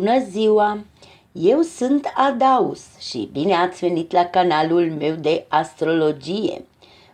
Bună ziua! Eu sunt Adaus și bine ați venit la canalul meu de astrologie,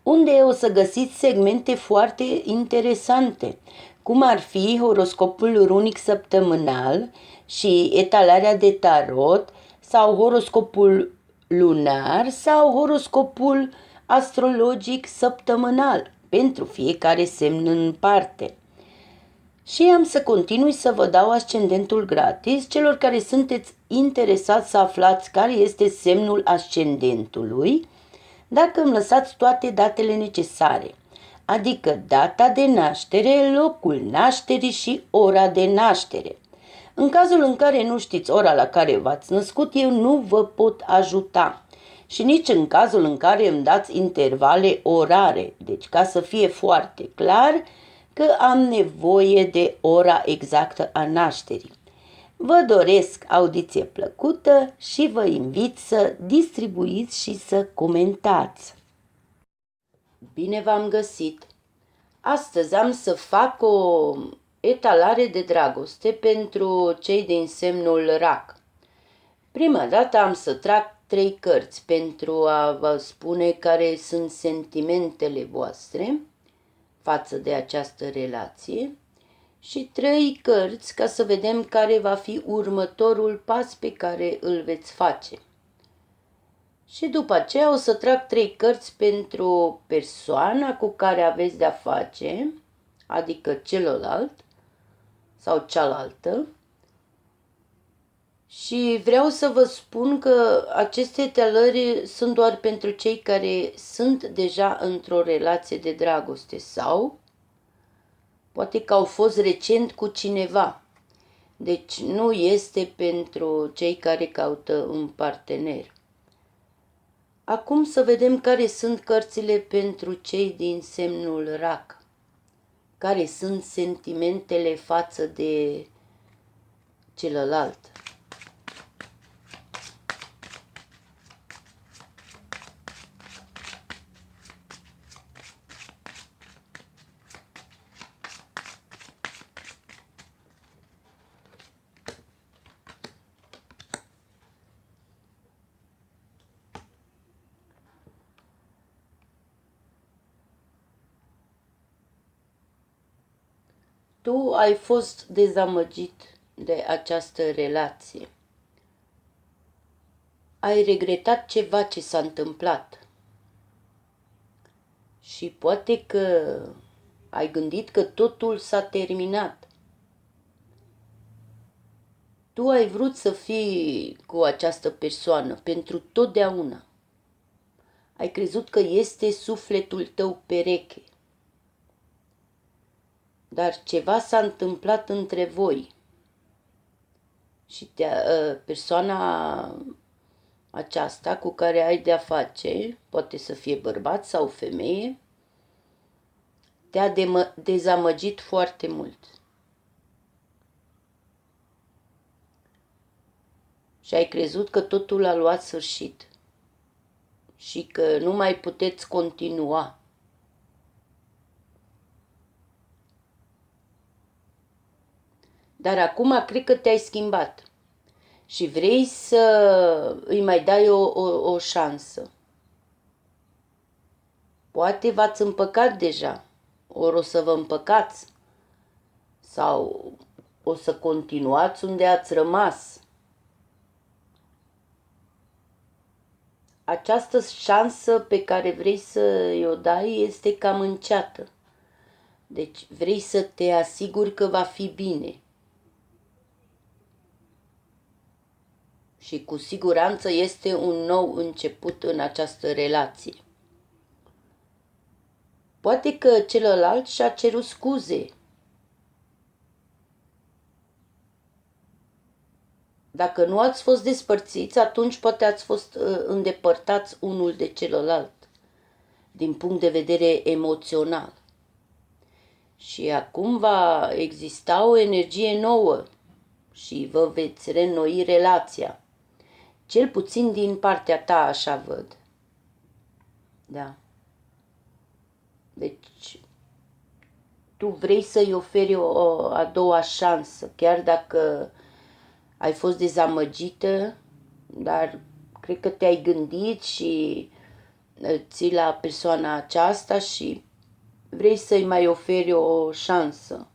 unde o să găsiți segmente foarte interesante, cum ar fi horoscopul runic săptămânal și etalarea de tarot, sau horoscopul lunar sau horoscopul astrologic săptămânal pentru fiecare semn în parte. Și am să continui să vă dau ascendentul gratis celor care sunteți interesați să aflați care este semnul ascendentului, dacă îmi lăsați toate datele necesare, adică data de naștere, locul nașterii și ora de naștere. În cazul în care nu știți ora la care v-ați născut, eu nu vă pot ajuta. Și nici în cazul în care îmi dați intervale orare, deci ca să fie foarte clar că am nevoie de ora exactă a nașterii. Vă doresc audiție plăcută și vă invit să distribuiți și să comentați. Bine v-am găsit! Astăzi am să fac o etalare de dragoste pentru cei din semnul Rac. Prima dată am să trag 3 cărți pentru a vă spune care sunt sentimentele voastre față de această relație și 3 cărți ca să vedem care va fi următorul pas pe care îl veți face. Și după aceea o să trag 3 cărți pentru persoana cu care aveți de-a face, adică celălalt sau cealaltă. Și vreau să vă spun că aceste etalări sunt doar pentru cei care sunt deja într-o relație de dragoste sau poate că au fost recent cu cineva. Deci nu este pentru cei care caută un partener. Acum să vedem care sunt cărțile pentru cei din semnul Rac. Care sunt sentimentele față de celălalt. Tu ai fost dezamăgit de această relație. Ai regretat ceva ce s-a întâmplat. Și poate că ai gândit că totul s-a terminat. Tu ai vrut să fii cu această persoană pentru totdeauna. Ai crezut că este sufletul tău pereche. Dar ceva s-a întâmplat între voi. Și persoana aceasta cu care ai de-a face, poate să fie bărbat sau femeie, te-a dezamăgit foarte mult. Și ai crezut că totul a luat sfârșit și că nu mai puteți continua. Dar acum cred că te-ai schimbat și vrei să îi mai dai o șansă. Poate v-ați împăcat deja, ori o să vă împăcați sau o să continuați unde ați rămas. Această șansă pe care vrei să-i o dai este cam înceată. Deci vrei să te asiguri că va fi bine. Și cu siguranță este un nou început în această relație. Poate că celălalt și-a cerut scuze. Dacă nu ați fost despărțiți, atunci poate ați fost îndepărtați unul de celălalt, din punct de vedere emoțional. Și acum va exista o energie nouă și vă veți reînnoi relația. Cel puțin din partea ta, așa văd. Da. Deci, tu vrei să-i oferi o a doua șansă, chiar dacă ai fost dezamăgită, dar cred că te-ai gândit și ții la persoana aceasta și vrei să-i mai oferi o șansă.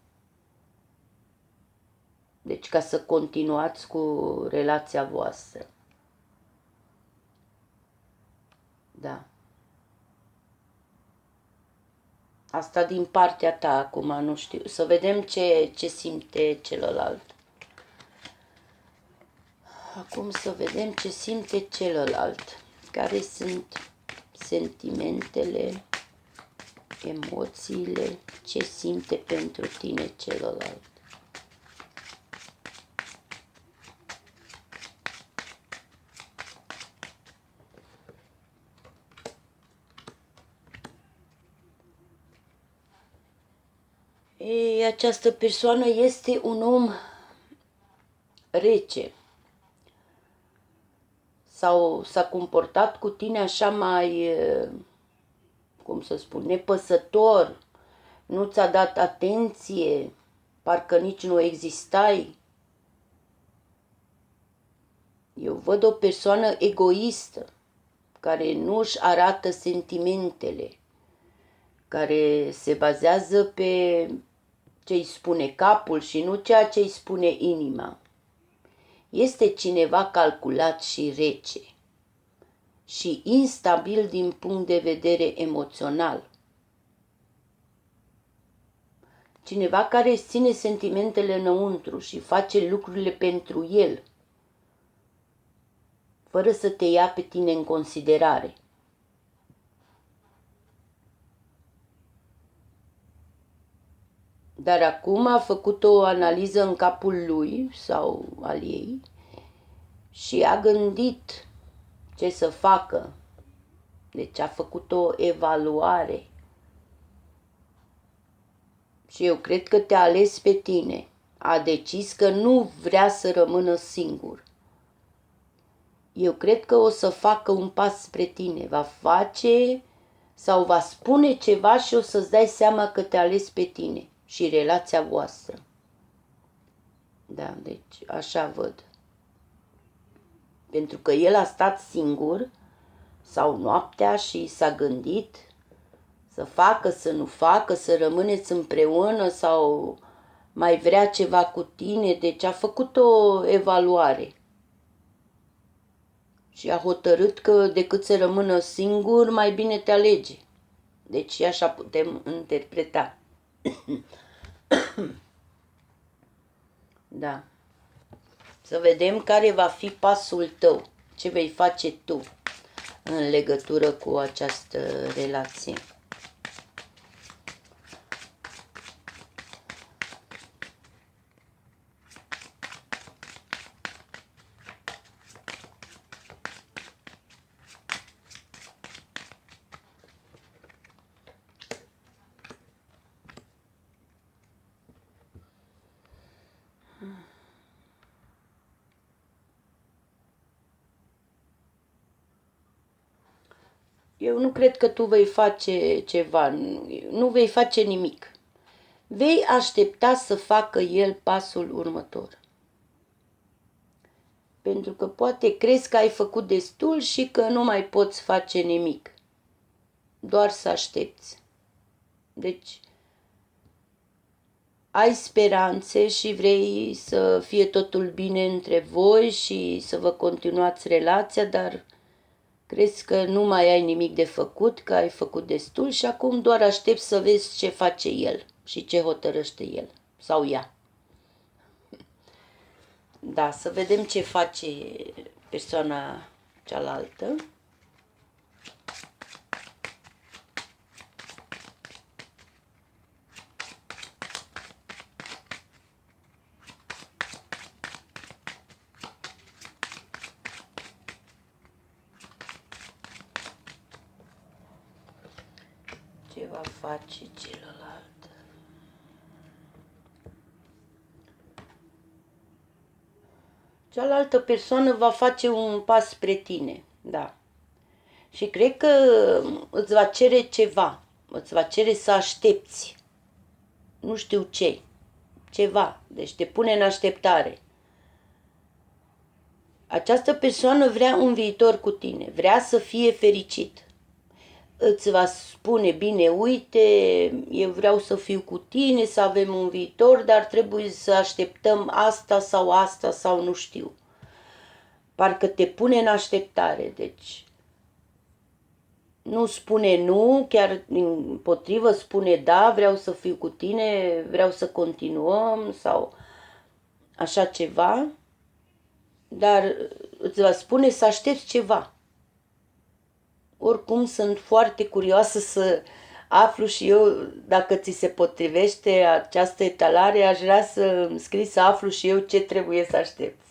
Deci ca să continuați cu relația voastră. Da. Asta din partea ta acum, nu știu. Să vedem ce simte celălalt. Acum să vedem ce simte celălalt. Care sunt sentimentele, emoțiile, ce simte pentru tine celălalt. Ei, această persoană este un om rece. Sau s-a comportat cu tine așa mai, cum să spun, nepăsător, nu ți-a dat atenție, parcă nici nu existai. Eu văd o persoană egoistă, care nu își arată sentimentele, care se bazează pe ce îi spune capul și nu ceea ce îi spune inima. Este cineva calculat și rece și instabil din punct de vedere emoțional. Cineva care îți ține sentimentele înăuntru și face lucrurile pentru el, fără să te ia pe tine în considerare. Dar acum a făcut o analiză în capul lui sau al ei și a gândit ce să facă. Deci a făcut o evaluare. Și eu cred că te-a ales pe tine. A decis că nu vrea să rămână singur. Eu cred că o să facă un pas spre tine. Va face sau va spune ceva și o să-ți dai seama că te-a ales pe tine și relația voastră. Da, deci așa văd. Pentru că el a stat singur sau noaptea și s-a gândit să facă, să nu facă, să rămâneți împreună sau mai vrea ceva cu tine. Deci a făcut o evaluare și a hotărât că decât să rămână singur, mai bine te alege. Deci așa putem interpreta. Da. Să vedem care va fi pasul tău, ce vei face tu în legătură cu această relație. Eu nu cred că tu vei face ceva, nu vei face nimic. Vei aștepta să facă el pasul următor. Pentru că poate crezi că ai făcut destul și că nu mai poți face nimic. Doar să aștepți. Deci, ai speranțe și vrei să fie totul bine între voi și să vă continuați relația, dar crezi că nu mai ai nimic de făcut, că ai făcut destul și acum doar aștepți să vezi ce face el și ce hotărăște el sau ea. Da, să vedem ce face persoana cealaltă. Ce va face celălalt? Cealaltă persoană va face un pas spre tine, da. Și cred că îți va cere ceva, îți va cere să aștepți. Nu știu ce, ceva, deci te pune în așteptare. Această persoană vrea un viitor cu tine, vrea să fie fericit. Îți va spune, bine, uite, eu vreau să fiu cu tine, să avem un viitor, dar trebuie să așteptăm asta sau nu știu. Parcă te pune în așteptare, deci nu spune nu, chiar împotrivă spune da, vreau să fiu cu tine, vreau să continuăm sau așa ceva, dar îți va spune să aștepți ceva. Oricum sunt foarte curioasă să aflu și eu dacă ți se potrivește această etalare, aș vrea să îmi scrii să aflu și eu ce trebuie să aștepți.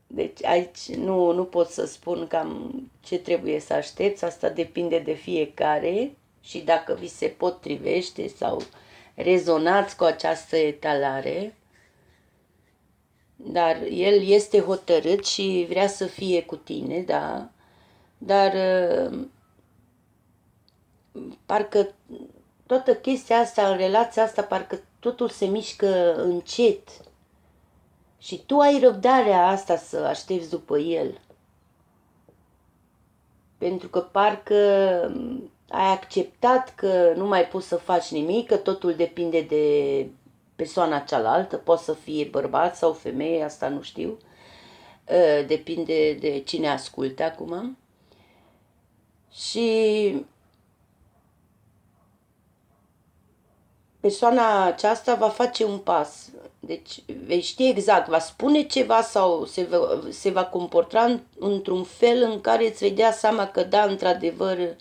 Deci aici nu pot să spun cam ce trebuie să aștepți, asta depinde de fiecare și dacă vi se potrivește sau rezonați cu această etalare. Dar el este hotărât și vrea să fie cu tine, da, dar parcă toată chestia asta, în relația asta, parcă totul se mișcă încet. Și tu ai răbdarea asta să aștepți după el. Pentru că parcă ai acceptat că nu mai poți să faci nimic, că totul depinde de persoana cealaltă, poate să fie bărbat sau femeie, asta nu știu. Depinde de cine ascultă acum. Și persoana aceasta va face un pas. Deci vei ști exact, va spune ceva sau se va comporta într-un fel în care îți vei dea seama că da, într-adevăr,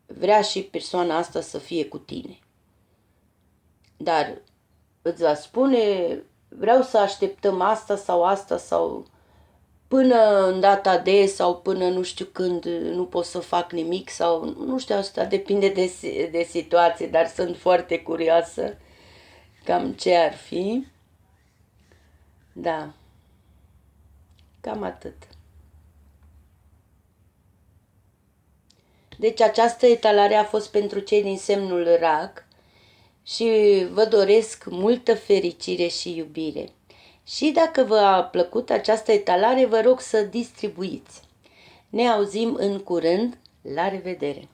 vrea și persoana asta să fie cu tine. Dar îți va spune, vreau să așteptăm asta sau până în data de sau până nu știu când nu pot să fac nimic sau nu știu, asta depinde de situație, dar sunt foarte curioasă cam ce ar fi. Da, cam atât. Deci această etalare a fost pentru cei din semnul Rac și vă doresc multă fericire și iubire. Și dacă v-a plăcut această etalare, vă rog să distribuiți. Ne auzim în curând. La revedere!